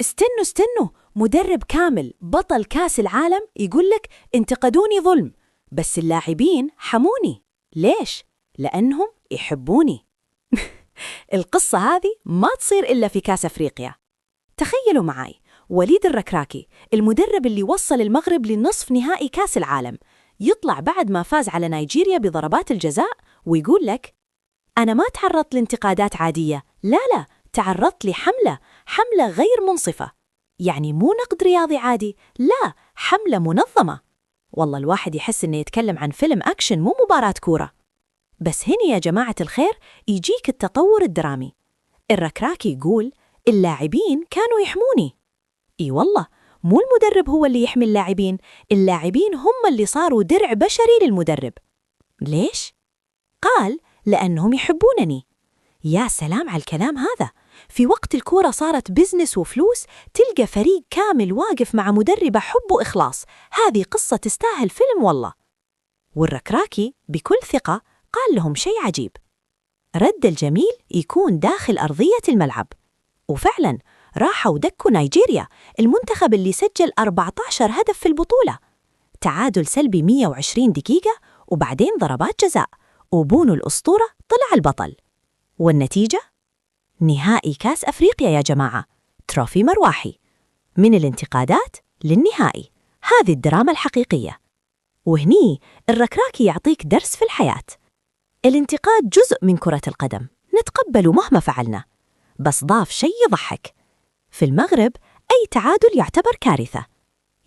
استنوا، مدرب كامل بطل كاس العالم يقولك انتقدوني ظلم، بس اللاعبين حموني. ليش؟ لأنهم يحبوني. القصة هذه ما تصير إلا في كاس أفريقيا. تخيلوا معاي وليد الركراكي، المدرب اللي وصل المغرب لنصف نهائي كاس العالم، يطلع بعد ما فاز على نيجيريا بضربات الجزاء ويقول لك أنا ما تعرضت لانتقادات عادية، لا، تعرضت لحملة غير منصفة. يعني مو نقد رياضي عادي، لا، حملة منظمة. والله الواحد يحس إنه يتكلم عن فيلم أكشن مو مباراة كورة. بس هنا يا جماعة الخير يجيك التطور الدرامي. الركراكي يقول اللاعبين كانوا يحموني. إي والله، مو المدرب هو اللي يحمي اللاعبين هم اللي صاروا درع بشري للمدرب. ليش؟ قال لأنهم يحبونني. يا سلام على الكلام هذا. في وقت الكورة صارت بزنس وفلوس، تلقى فريق كامل واقف مع مدربة حب وإخلاص. هذه قصة تستاهل فيلم والله. والركراكي بكل ثقة قال لهم شيء عجيب: رد الجميل يكون داخل أرضية الملعب. وفعلاً راحوا دكوا نيجيريا، المنتخب اللي سجل 14 هدف في البطولة. تعادل سلبي 120 دقيقة، وبعدين ضربات جزاء، وبونو الأسطورة طلع البطل. والنتيجة؟ نهائي كاس أفريقيا يا جماعة، تروفي مرواحي. من الانتقادات للنهائي، هذه الدراما الحقيقية. وهني الركراكي يعطيك درس في الحياة. الانتقاد جزء من كرة القدم، نتقبله مهما فعلنا. بس ضاف شيء يضحك: في المغرب أي تعادل يعتبر كارثة.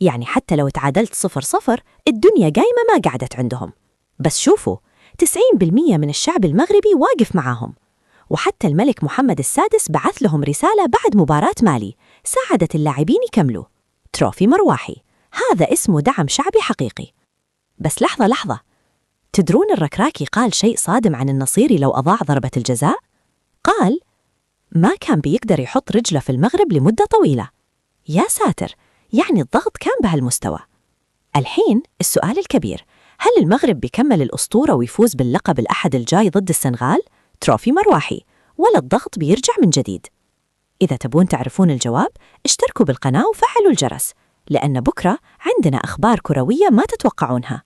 يعني حتى لو تعادلت 0-0 الدنيا قايمة ما قعدت عندهم. بس شوفوا، 90% من الشعب المغربي واقف معاهم. وحتى الملك محمد السادس بعث لهم رسالة بعد مباراة مالي، ساعدت اللاعبين يكملوا. تروفي مرواحي، هذا اسمه دعم شعبي حقيقي. بس لحظة، تدرون الركراكي قال شيء صادم عن النصيري لو أضاع ضربة الجزاء؟ قال ما كان بيقدر يحط رجله في المغرب لمدة طويلة. يا ساتر، يعني الضغط كان بهالمستوى. الحين السؤال الكبير: هل المغرب بيكمل الأسطورة ويفوز باللقب الأحد الجاي ضد السنغال؟ تروفي مرواحي، ولا الضغط بيرجع من جديد؟ إذا تبون تعرفون الجواب اشتركوا بالقناة وفعلوا الجرس، لأن بكرة عندنا أخبار كروية ما تتوقعونها.